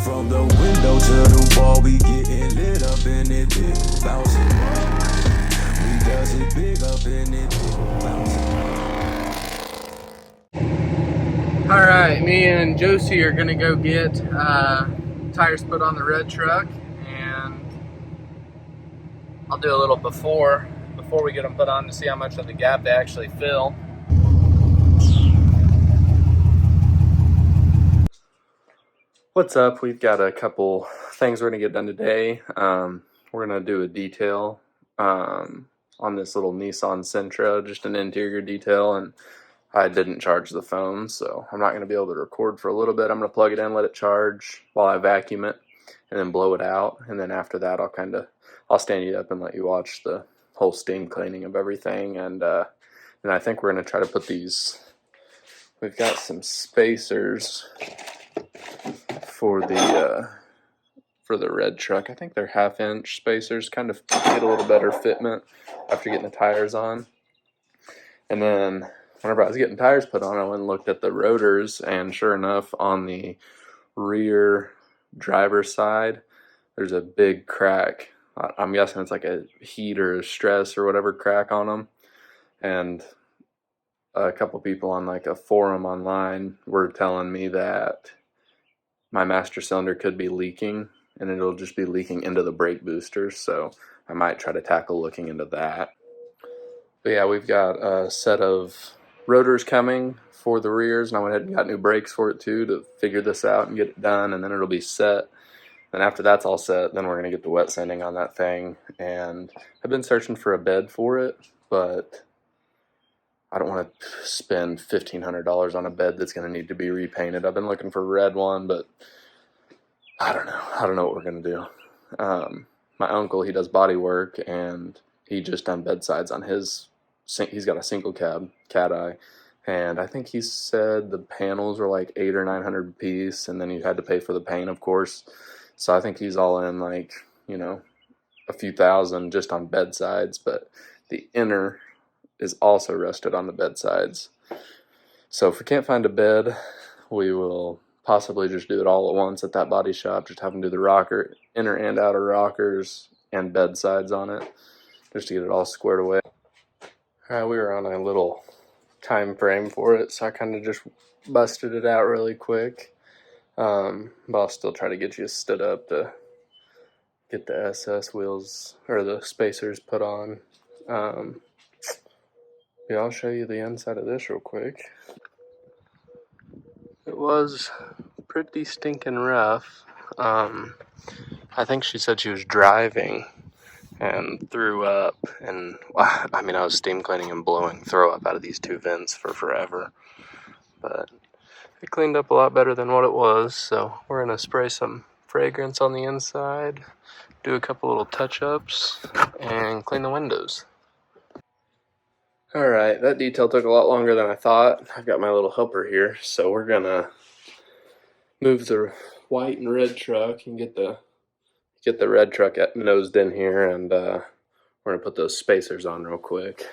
From the window to the wall, we getting lit up in it, big bouncing. We does it big up in it, big bouncing. Alright, me and Josie are gonna go get tires put on the red truck, and I'll do a little before we get them put on to see how much of the gap they actually fill. What's up? We've got a couple things we're gonna get done today. We're gonna do a detail on this little Nissan Sentra, just an interior detail, and I didn't charge the phone, so I'm not going to be able to record for a little bit. I'm going to plug it in, let it charge while I vacuum it, and then blow it out. And then after that, I'll stand you up and let you watch the whole steam cleaning of everything. And I think we're going to try to put these. We've got some spacers for the red truck. I think they're 1/2-inch spacers, kind of get a little better fitment after getting the tires on. And then whenever I was getting tires put on, I went and looked at the rotors, and sure enough, on the rear driver's side, there's a big crack. I'm guessing it's like a heat or a stress or whatever crack on them. And a couple people on like a forum online were telling me that my master cylinder could be leaking, and it'll just be leaking into the brake boosters. So I might try to tackle looking into that. But yeah, we've got a set of rotors coming for the rears, and I went ahead and got new brakes for it too to figure this out and get it done, and then it'll be set. And after that's all set, then we're going to get the wet sanding on that thing. And I've been searching for a bed for it, but I don't want to spend $1,500 on a bed that's going to need to be repainted. I've been looking for a red one, but I don't know what we're going to do. My uncle, he does body work, and he just done bedsides on his. He's got a single cab cat eye, and I think he said the panels were like $800 or $900 a piece, and then you had to pay for the paint, of course. So I think he's all in like, a few thousand just on bedsides, but the inner is also rusted on the bedsides. So if we can't find a bed, we will possibly just do it all at once at that body shop, just have them do the inner and outer rockers and bedsides on it, just to get it all squared away. We were on a little time frame for it, so I kind of just busted it out really quick. But I'll still try to get you stood up to get the SS wheels or the spacers put on. Yeah, I'll show you the inside of this real quick. It was pretty stinking rough. I think she said she was driving and threw up, and I was steam cleaning and blowing throw up out of these two vents for forever, but it cleaned up a lot better than what it was. So we're gonna spray some fragrance on the inside, do a couple little touch-ups, and clean the windows. Alright, that detail took a lot longer than I thought. I've got my little helper here, so we're gonna move the white and red truck and get the red truck nosed in here, and we're going to put those spacers on real quick,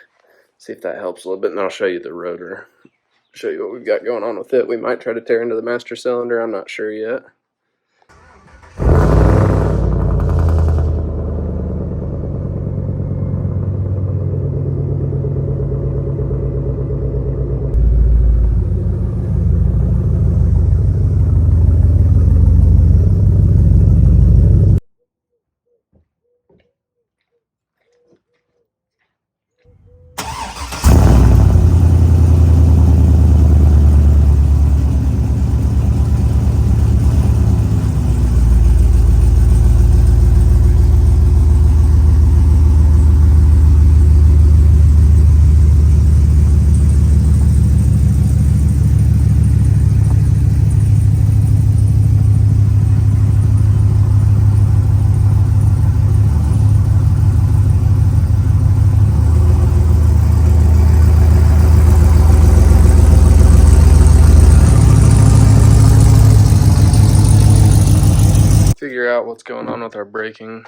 see if that helps a little bit, and then I'll show you the rotor, show you what we've got going on with it. We might try to tear into the master cylinder, I'm not sure yet. Figure out what's going on with our braking.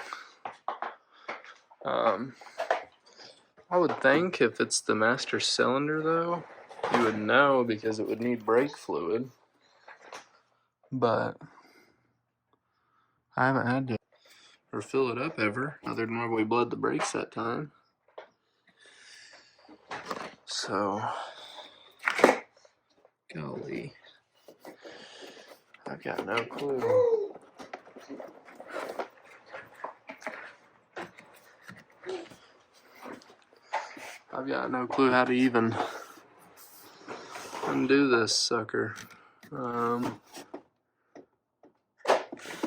I would think if it's the master cylinder though, you would know because it would need brake fluid, but I haven't had to refill it up ever, other than when we bled the brakes that time. So, golly, I've got no clue. I've got no clue how to even undo this sucker.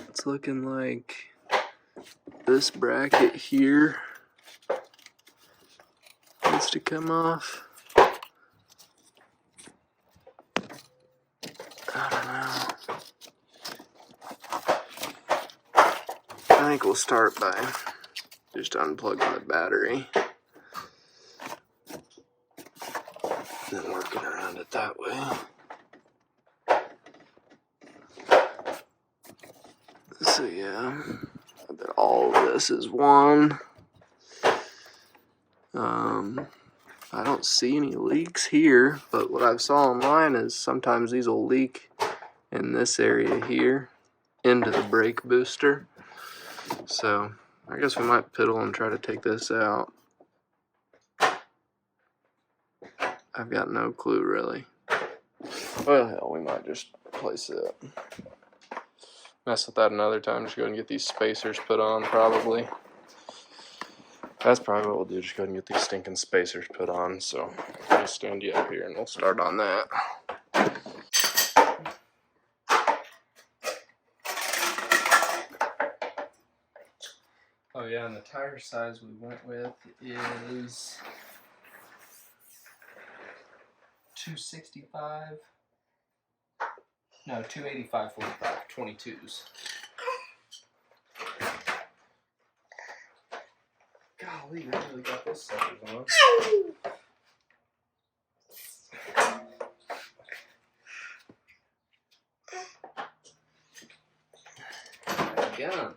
It's looking like this bracket here needs to come off. I don't know. I think we'll start by just unplugging the battery. Then working around it that way. So yeah, I bet all of this is one. I don't see any leaks here, but what I've saw online is sometimes these will leak in this area here into the brake booster. So I guess we might piddle and try to take this out. I've got no clue really. Well, hell, we might just place it. Mess with that another time. Just go ahead and get these spacers put on, probably. That's probably what we'll do. Just go ahead and get these stinking spacers put on. So I'll stand you up here and we'll start on that. Oh yeah, and the tire size we went with is 265. No, 285/45, 22s. Golly, I really got this sucker on. Again.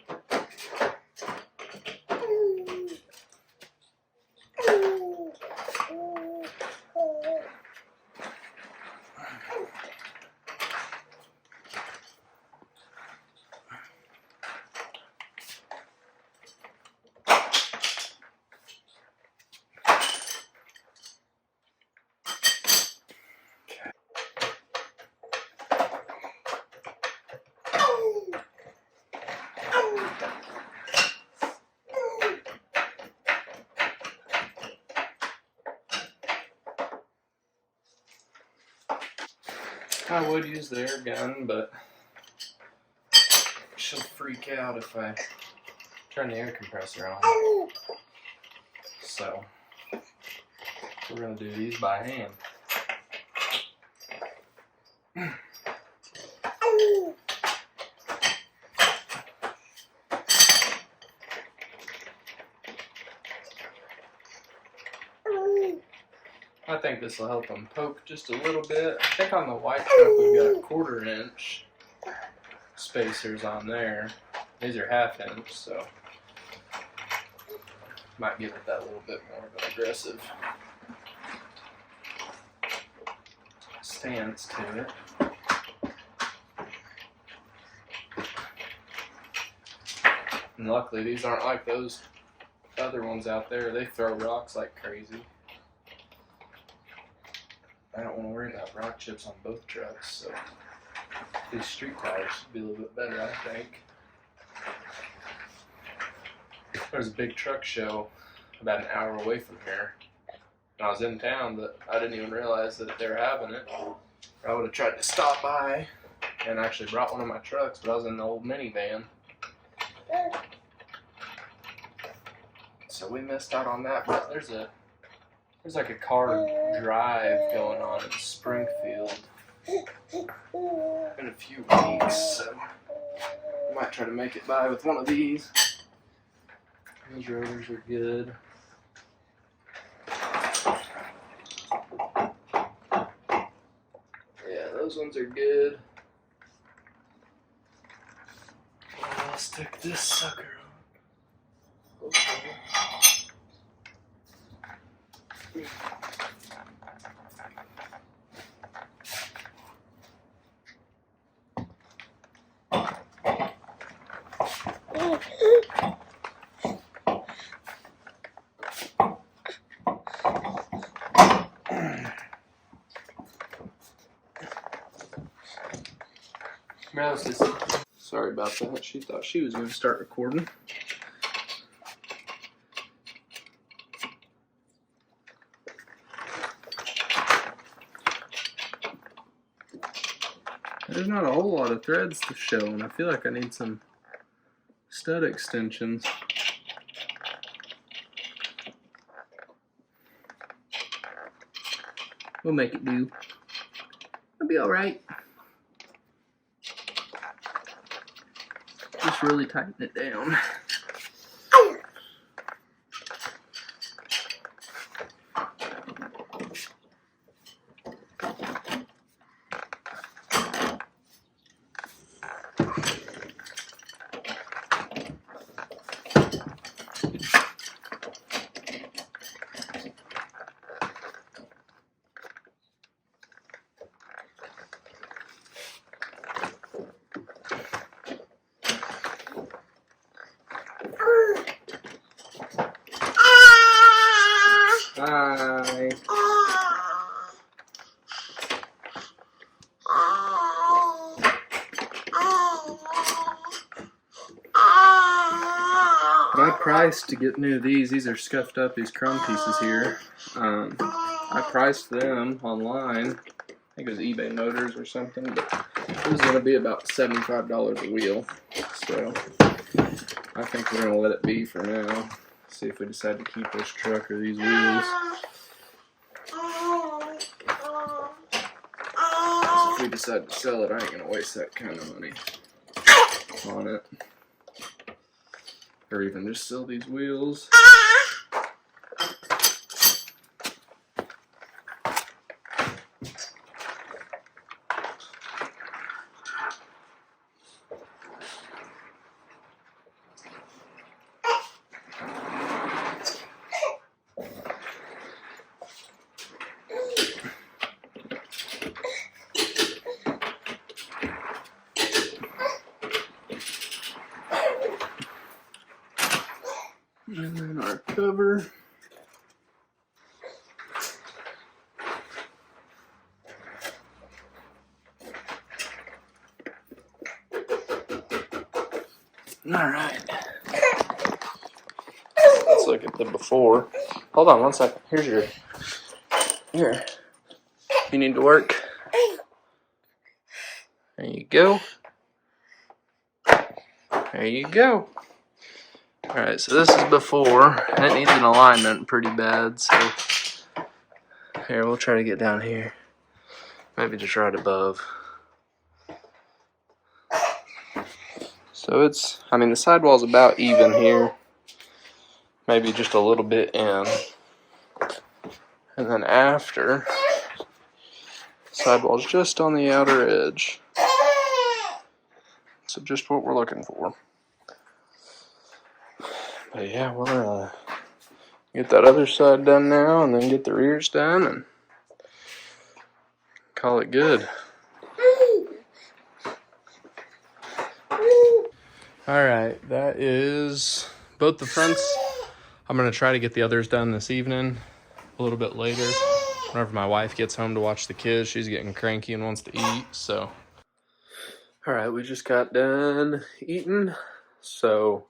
I would use the air gun, but she'll freak out if I turn the air compressor on. So we're going to do these by hand. I think this will help them poke just a little bit. I think on the white truck we've got 1/4 inch spacers on there. These are 1/2 inch, so might give it that little bit more of an aggressive stance to it. And luckily these aren't like those other ones out there. They throw rocks like crazy. I don't want to worry about rock chips on both trucks, so these street tires should be a little bit better, I think. There's a big truck show about an hour away from here. And I was in town, but I didn't even realize that they were having it. I would have tried to stop by and actually brought one of my trucks, but I was in the old minivan. So we missed out on that, but there's like a car drive going on in Springfield in a few weeks, so I might try to make it by with one of these. These rotors are good. Yeah, those ones are good. I'll stick this sucker on. Okay. Sorry about that. She thought she was going to start recording. There's not a whole lot of threads to show, and I feel like I need some stud extensions. We'll make it do. It'll be alright. Just really tighten it down. Hi. My price to get new of these are scuffed up, these chrome pieces here. I priced them online. I think it was eBay Motors or something, but it was going to be about $75 a wheel. So I think we're going to let it be for now. See if we decide to keep this truck or these wheels. If we decide to sell it, I ain't going to waste that kind of money on it. Or even just sell these wheels. And then our cover. Alright. Let's look at the before. Hold on one second. Here. You need to work. There you go. There you go. Alright, so this is before, and it needs an alignment pretty bad, so here, we'll try to get down here. Maybe just right above. So it's, I mean, the sidewall's about even here. Maybe just a little bit in. And then after, sidewall's just on the outer edge. So just what we're looking for. But yeah, we'll get that other side done now, and then get the rears done, and call it good. Alright, that is both the fronts. I'm going to try to get the others done this evening, a little bit later. Whenever my wife gets home to watch the kids, she's getting cranky and wants to eat, so. Alright, we just got done eating, so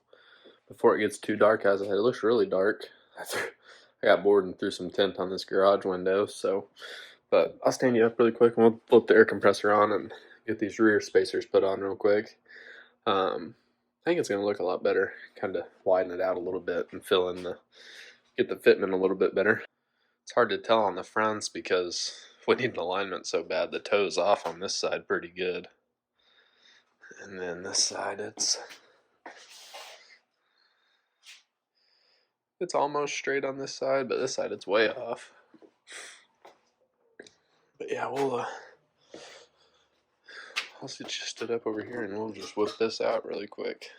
before it gets too dark, as I said, it looks really dark. I got bored and threw some tint on this garage window, so, but I'll stand you up really quick and we'll flip the air compressor on and get these rear spacers put on real quick. I think it's going to look a lot better, kind of widen it out a little bit and fill in get the fitment a little bit better. It's hard to tell on the fronts because we need an alignment so bad. The toe's off on this side pretty good. And then this side, it's almost straight on this side, but this side it's way off. But yeah, I'll sit you stood up over here and we'll just whip this out really quick.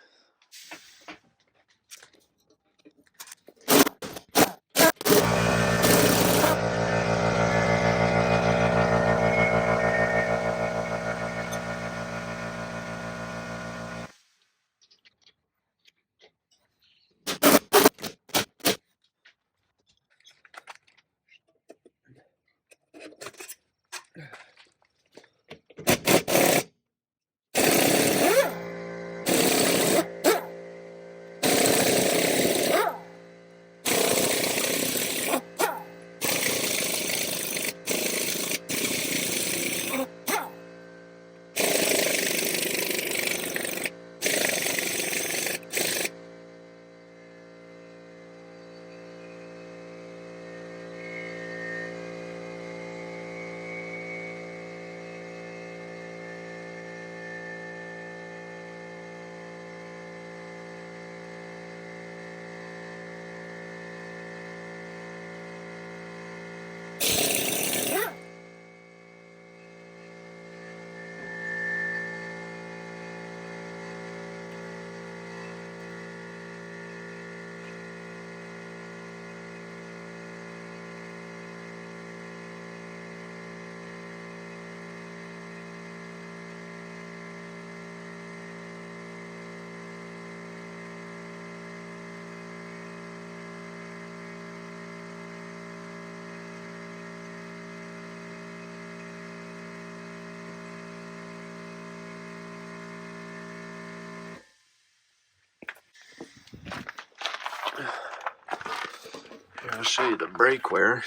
I'll show you the brake wear.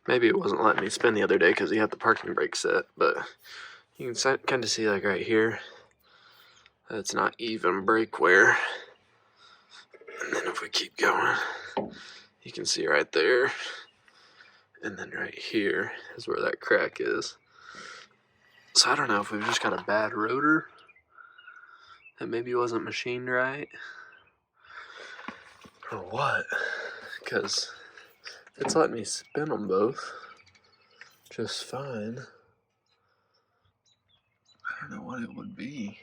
Maybe it wasn't letting me spin the other day because he had the parking brake set, but you can kind of see like right here, that's not even brake wear. And then if we keep going, you can see right there, and then right here is where that crack is. So I don't know if we've just got a bad rotor that maybe wasn't machined right, or what, because it's letting me spin them both just fine. I don't know what it would be.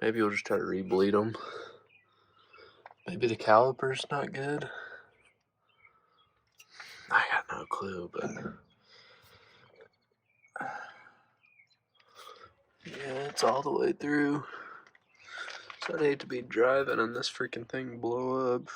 Maybe we'll just try to re-bleed them. Maybe the caliper's not good. I got no clue, but yeah, it's all the way through. So I'd hate to be driving and this freaking thing blow up.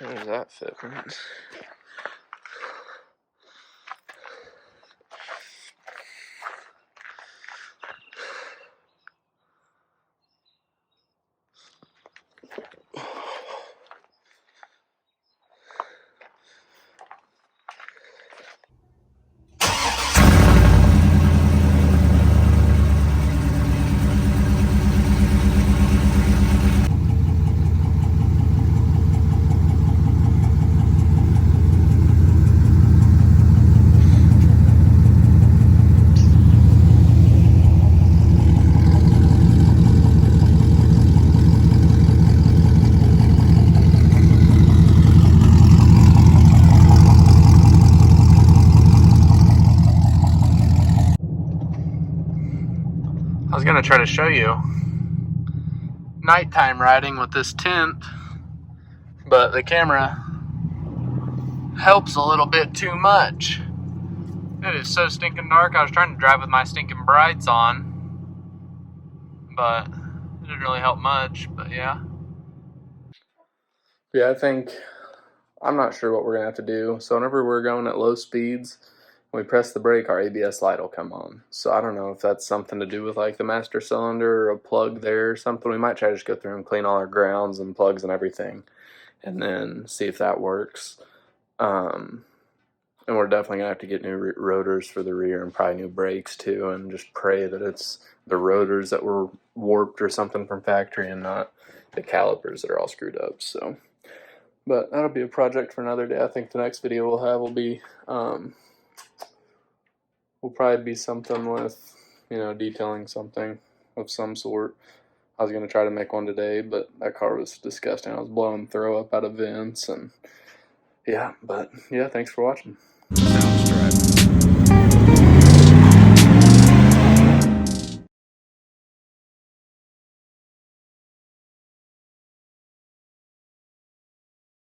There's that fitment. I was gonna try to show you nighttime riding with this tint, but the camera helps a little bit too much. It is so stinking dark. I was trying to drive with my stinking brights on, but it didn't really help much, but yeah. Yeah, I'm not sure what we're gonna have to do. So whenever we're going at low speeds, when we press the brake, our ABS light will come on. So I don't know if that's something to do with like the master cylinder or a plug there or something. We might try to just go through and clean all our grounds and plugs and everything, and then see if that works. And we're definitely gonna have to get new rotors for the rear and probably new brakes too, and just pray that it's the rotors that were warped or something from factory and not the calipers that are all screwed up. So. But that'll be a project for another day. I think the next video we'll have will be, will probably be something with, detailing something of some sort. I was going to try to make one today, but that car was disgusting. I was blowing throw up out of vents, and yeah, thanks for watching.